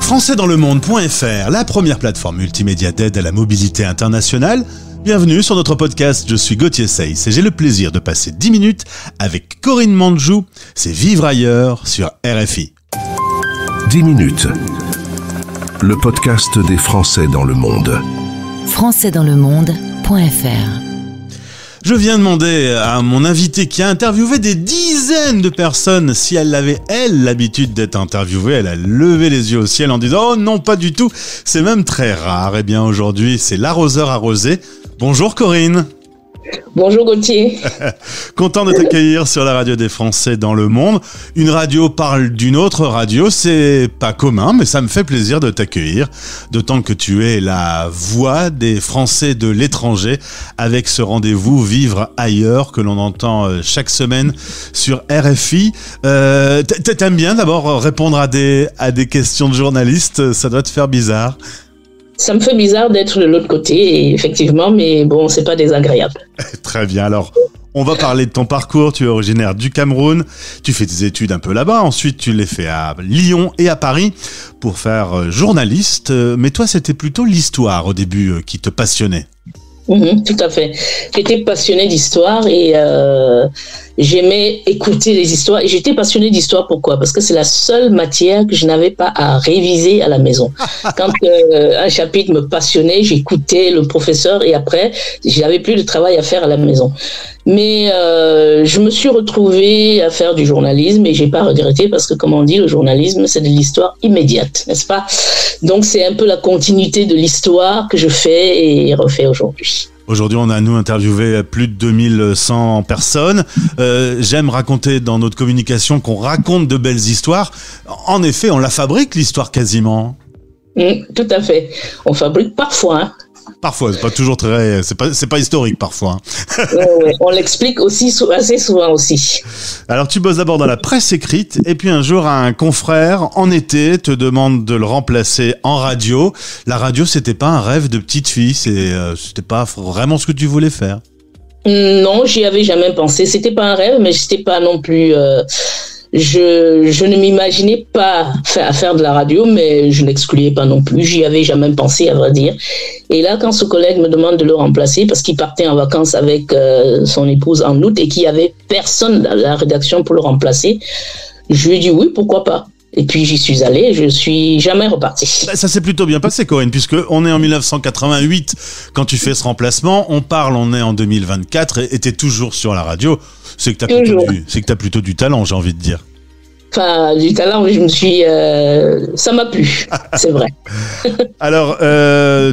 Françaisdanslemonde.fr, la première plateforme multimédia d'aide à la mobilité internationale. Bienvenue sur notre podcast, je suis Gauthier Seyss et j'ai le plaisir de passer 10 minutes avec Corinne Manjou, c'est Vivre ailleurs sur RFI. 10 minutes, le podcast des Français dans le monde. Françaisdanslemonde.fr. Je viens demander à mon invité qui a interviewé des dizaines de personnes si elle avait, l'habitude d'être interviewée. Elle a levé les yeux au ciel en disant « Oh non, pas du tout, c'est même très rare ». Eh bien aujourd'hui, c'est l'arroseur arrosé. Bonjour Corinne. Bonjour Gauthier. Content de t'accueillir sur la radio des Français dans le monde. Une radio parle d'une autre radio, c'est pas commun, mais ça me fait plaisir de t'accueillir. D'autant que tu es la voix des Français de l'étranger avec ce rendez-vous Vivre ailleurs que l'on entend chaque semaine sur RFI. T'aimes bien d'abord répondre à des questions de journalistes, ça doit te faire bizarre. Ça me fait bizarre d'être de l'autre côté, effectivement, mais bon, c'est pas désagréable. Très bien, alors on va parler de ton parcours. Tu es originaire du Cameroun, tu fais tes études un peu là-bas, ensuite tu les fais à Lyon et à Paris pour faire journaliste. Mais toi, c'était plutôt l'histoire au début qui te passionnait. Tout à fait. J'étais passionnée d'histoire et j'aimais écouter les histoires. Et j'étais passionnée d'histoire, pourquoi ? Parce que c'est la seule matière que je n'avais pas à réviser à la maison. Quand un chapitre me passionnait, j'écoutais le professeur et après, je n'avais plus de travail à faire à la maison. Mais je me suis retrouvée à faire du journalisme et j'ai pas regretté parce que, comme on dit, le journalisme, c'est de l'histoire immédiate, n'est-ce pas ? Donc, c'est un peu la continuité de l'histoire que je fais et refais aujourd'hui. Aujourd'hui, on a, nous, interviewé plus de 2100 personnes. J'aime raconter dans notre communication qu'on raconte de belles histoires. En effet, on la fabrique, l'histoire, quasiment. Tout à fait. On fabrique parfois, hein. Parfois, c'est pas toujours très, c'est pas historique parfois. Ouais, on l'explique aussi assez souvent aussi. Alors tu bosses d'abord dans la presse écrite et puis un jour un confrère en été te demande de le remplacer en radio. La radio, c'était pas un rêve de petite fille, c'était pas vraiment ce que tu voulais faire. Non, j'y avais jamais pensé. C'était pas un rêve, mais c'était pas non plus. Je ne m'imaginais pas faire de la radio, mais je n'excluais pas non plus. J'y avais jamais pensé, à vrai dire. Et là, quand ce collègue me demande de le remplacer, parce qu'il partait en vacances avec son épouse en août et qu'il n'y avait personne dans la rédaction pour le remplacer, je lui ai dit oui, pourquoi pas. Et puis j'y suis allé, je suis jamais reparti. Ça s'est plutôt bien passé, Corinne, puisque on est en 1988 quand tu fais ce remplacement. On est en 2024 et t'es toujours sur la radio. C'est que t'as plutôt du talent, j'ai envie de dire. Enfin, du talent, je me suis... ça m'a plu, c'est vrai. Alors,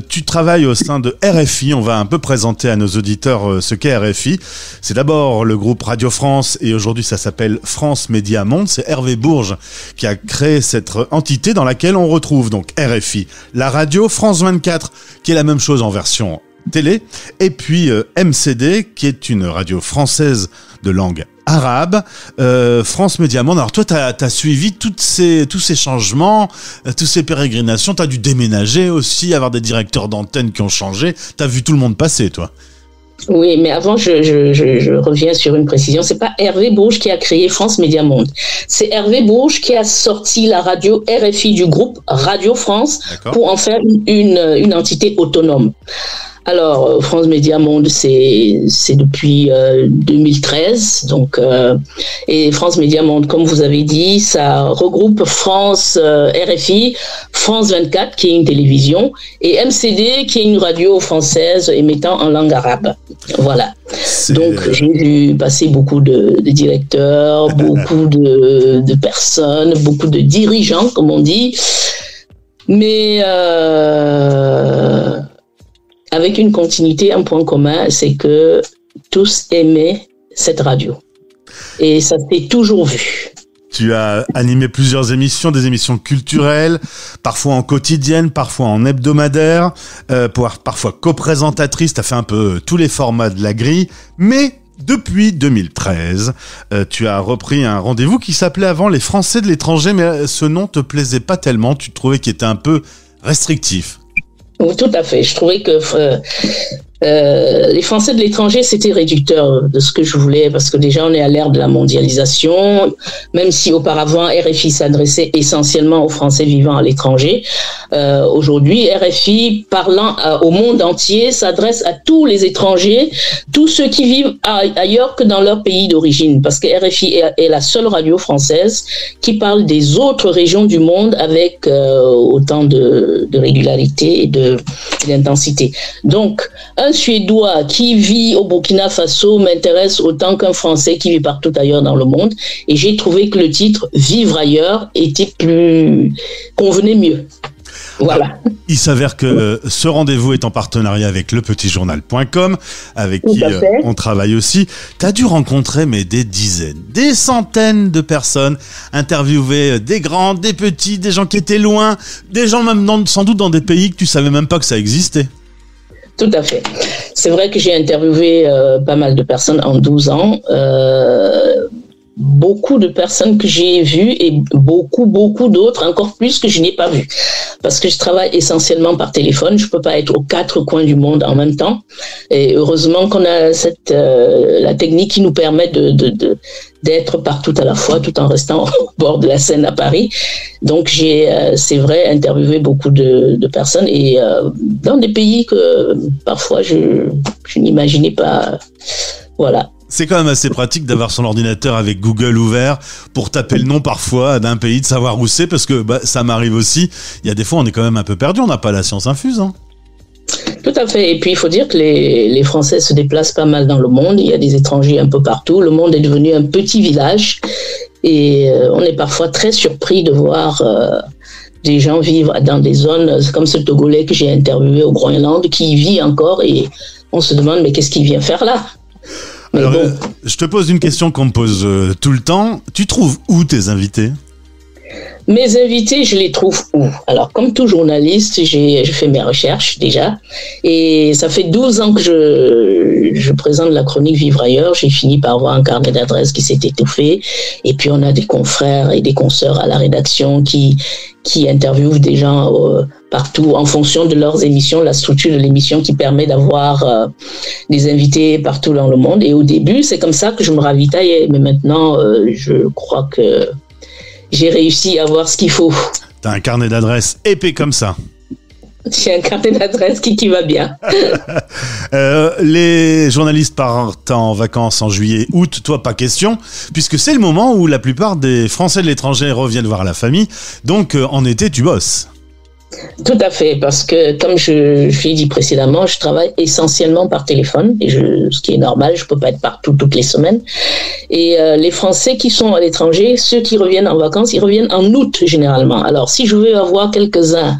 tu travailles au sein de RFI. On va un peu présenter à nos auditeurs ce qu'est RFI. C'est d'abord le groupe Radio France et aujourd'hui, ça s'appelle France Média Monde. C'est Hervé Bourges qui a créé cette entité dans laquelle on retrouve donc RFI, la radio, France 24, qui est la même chose en version télé, et puis MCD, qui est une radio française de langue arabe, France Média Monde. Alors toi, t'as suivi tous ces changements, toutes ces pérégrinations, t'as dû déménager aussi, avoir des directeurs d'antenne qui ont changé, t'as vu tout le monde passer, toi. Oui, mais avant, je reviens sur une précision. C'est pas Hervé Bourges qui a créé France Média Monde. C'est Hervé Bourges qui a sorti la radio RFI du groupe Radio France. D'accord. Pour en faire une entité autonome. Alors, France Média Monde, c'est depuis 2013, donc et France Média Monde, comme vous avez dit, ça regroupe France RFI, France 24 qui est une télévision et MCD qui est une radio française émettant en langue arabe. Voilà. Donc j'ai vu passer beaucoup de directeurs, beaucoup de personnes, beaucoup de dirigeants, comme on dit, mais avec une continuité, un point commun, c'est que tous aimaient cette radio. Et ça s'est toujours vu. Tu as animé plusieurs émissions, des émissions culturelles, parfois en quotidienne, parfois en hebdomadaire, parfois co-présentatrice, tu as fait un peu tous les formats de la grille, mais depuis 2013, tu as repris un rendez-vous qui s'appelait avant Les Français de l'étranger, mais ce nom te plaisait pas tellement, tu trouvais qu'il était un peu restrictif. Tout à fait. Je trouvais que Les Français de l'étranger, c'était réducteur de ce que je voulais, parce que déjà, on est à l'ère de la mondialisation, même si auparavant, RFI s'adressait essentiellement aux Français vivant à l'étranger. Aujourd'hui, RFI, parlant au monde entier, s'adresse à tous les étrangers, tous ceux qui vivent ailleurs que dans leur pays d'origine, parce que RFI est la seule radio française qui parle des autres régions du monde avec autant de régularité et d'intensité. Donc, un Suédois qui vit au Burkina Faso m'intéresse autant qu'un Français qui vit partout ailleurs dans le monde. Et j'ai trouvé que le titre « Vivre ailleurs » convenait mieux. Voilà. Il s'avère que ce rendez-vous est en partenariat avec lepetitjournal.com, avec qui on travaille aussi. Tu as dû rencontrer des dizaines, des centaines de personnes, interviewer des grands, des petits, des gens qui étaient loin, des gens même sans doute dans des pays que tu savais même pas que ça existait. Tout à fait. C'est vrai que j'ai interviewé pas mal de personnes en 12 ans. Beaucoup de personnes que j'ai vues et beaucoup d'autres, encore plus que je n'ai pas vues. Parce que je travaille essentiellement par téléphone. Je peux pas être aux 4 coins du monde en même temps. Et heureusement qu'on a la technique qui nous permet d'être partout à la fois, tout en restant au bord de la Seine à Paris. Donc c'est vrai, interviewé beaucoup de personnes et dans des pays que parfois je n'imaginais pas. Voilà. C'est quand même assez pratique d'avoir son ordinateur avec Google ouvert pour taper le nom parfois d'un pays, de savoir où c'est, parce que ça m'arrive aussi. Il y a des fois, on est quand même un peu perdu, on n'a pas la science infuse. Hein. Tout à fait. Et puis, il faut dire que les Français se déplacent pas mal dans le monde. Il y a des étrangers un peu partout. Le monde est devenu un petit village. Et on est parfois très surpris de voir des gens vivre dans des zones comme ce Togolais que j'ai interviewé au Groenland, qui vit encore. Et on se demande, mais qu'est-ce qu'il vient faire là ? Alors, je te pose une question qu'on me pose tout le temps. Tu trouves où tes invités ? Mes invités, je les trouve où ? Alors, comme tout journaliste, je fais mes recherches déjà. Et ça fait 12 ans que je présente la chronique Vivre ailleurs. J'ai fini par avoir un carnet d'adresses qui s'est étouffé. Et puis, on a des confrères et des consoeurs à la rédaction qui interviewent des gens partout en fonction de leurs émissions, la structure de l'émission qui permet d'avoir des invités partout dans le monde. Et au début, c'est comme ça que je me ravitaillais. Mais maintenant, je crois que j'ai réussi à avoir ce qu'il faut. T'as un carnet d'adresses épais comme ça. J'ai un carnet d'adresses qui va bien. Les journalistes partent en vacances en juillet, août, toi pas question, puisque c'est le moment où la plupart des Français de l'étranger reviennent voir la famille. Donc en été, tu bosses. Tout à fait, parce que comme je l'ai dit précédemment, je travaille essentiellement par téléphone, et ce qui est normal, je peux pas être partout toutes les semaines. Et les Français qui sont à l'étranger, ceux qui reviennent en vacances, ils reviennent en août généralement. Alors si je veux avoir quelques-uns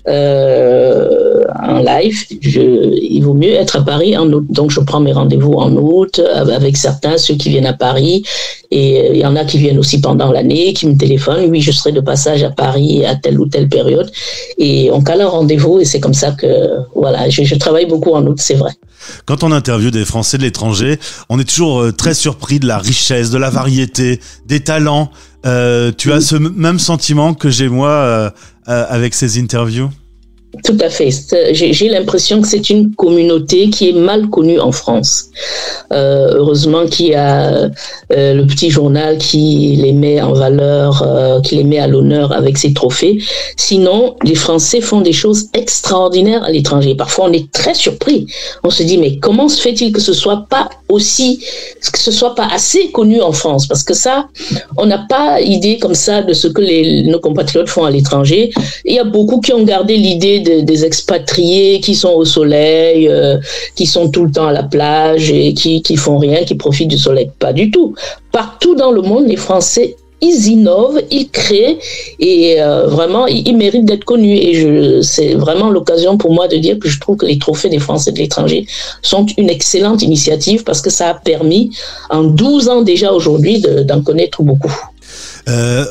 en live, il vaut mieux être à Paris en août. Donc je prends mes rendez-vous en août avec certains, ceux qui viennent à Paris, et il y en a qui viennent aussi pendant l'année, qui me téléphonent. Oui, je serai de passage à Paris à telle ou telle période, et on cale un rendez-vous, et c'est comme ça que voilà, je travaille beaucoup en août, c'est vrai. Quand on interviewe des Français de l'étranger, on est toujours très surpris de la richesse, de la variété, des talents. Tu as ce même sentiment que j'ai moi avec ces interviews ? Tout à fait. J'ai l'impression que c'est une communauté qui est mal connue en France. Heureusement qu'il y a le petit journal qui les met en valeur, qui les met à l'honneur avec ses trophées. Sinon, les Français font des choses extraordinaires à l'étranger. Parfois, on est très surpris. On se dit, mais comment se fait-il que ce soit pas assez connu en France? Parce que ça, on n'a pas idée comme ça de ce que nos compatriotes font à l'étranger. Il y a beaucoup qui ont gardé l'idée des expatriés qui sont au soleil, qui sont tout le temps à la plage et qui font rien, qui profitent du soleil. Pas du tout. Partout dans le monde, les Français, ils innovent, ils créent et vraiment, ils méritent d'être connus. Et c'est vraiment l'occasion pour moi de dire que je trouve que les trophées des Français de l'étranger sont une excellente initiative parce que ça a permis, en 12 ans déjà aujourd'hui, d'en connaître beaucoup.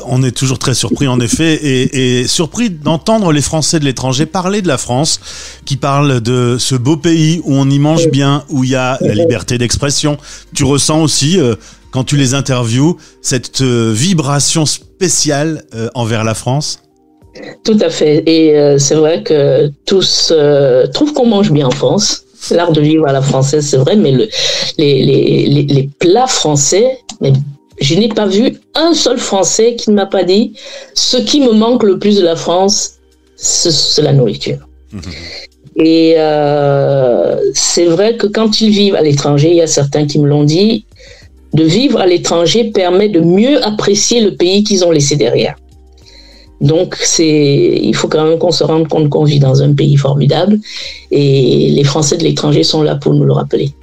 On est toujours très surpris en effet et surpris d'entendre les Français de l'étranger parler de la France, qui parlent de ce beau pays où on y mange bien, où il y a la liberté d'expression. Tu ressens aussi, quand tu les interviews, cette vibration spéciale envers la France ? Tout à fait. Et c'est vrai que tous trouvent qu'on mange bien en France. L'art de vivre à la française, c'est vrai, mais les plats français, mais je n'ai pas vu un seul Français qui ne m'a pas dit ce qui me manque le plus de la France, c'est la nourriture. Et c'est vrai que quand ils vivent à l'étranger, il y a certains qui me l'ont dit, de vivre à l'étranger permet de mieux apprécier le pays qu'ils ont laissé derrière. Donc, il faut quand même qu'on se rende compte qu'on vit dans un pays formidable et les Français de l'étranger sont là pour nous le rappeler.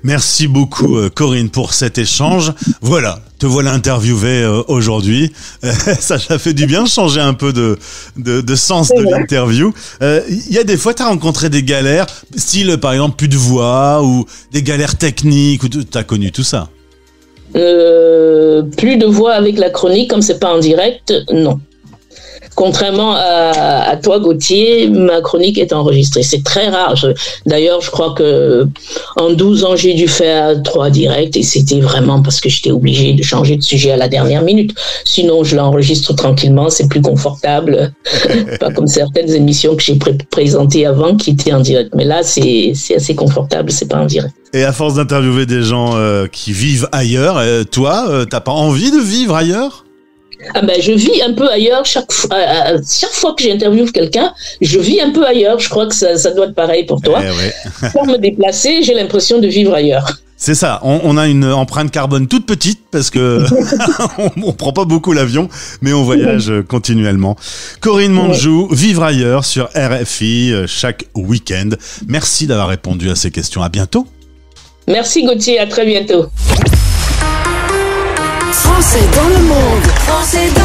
Merci beaucoup Corinne pour cet échange. Voilà, te voilà interviewée aujourd'hui. Ça fait du bien de changer un peu de sens de l'interview. Il y a des fois, tu as rencontré des galères, style par exemple plus de voix ou des galères techniques, ou tu as connu tout ça? Plus de voix avec la chronique, comme c'est pas en direct, non. Contrairement à toi, Gauthier, ma chronique est enregistrée. C'est très rare. D'ailleurs, je crois que en 12 ans, j'ai dû faire 3 directs et c'était vraiment parce que j'étais obligée de changer de sujet à la dernière minute. Sinon, je l'enregistre tranquillement, c'est plus confortable. Pas comme certaines émissions que j'ai présentées avant qui étaient en direct. Mais là, c'est assez confortable, c'est pas en direct. Et à force d'interviewer des gens qui vivent ailleurs, toi, t'as pas envie de vivre ailleurs ? Ah ben, je vis un peu ailleurs chaque fois que j'interviewe quelqu'un, je vis un peu ailleurs. Je crois que ça doit être pareil pour toi. Pour me déplacer, j'ai l'impression de vivre ailleurs. C'est ça. On a une empreinte carbone toute petite parce que on prend pas beaucoup l'avion, mais on voyage continuellement. Corinne Monjou, Vivre ailleurs sur RFI chaque week-end. Merci d'avoir répondu à ces questions. À bientôt. Merci Gauthier. À très bientôt. Français dans le monde. Français dans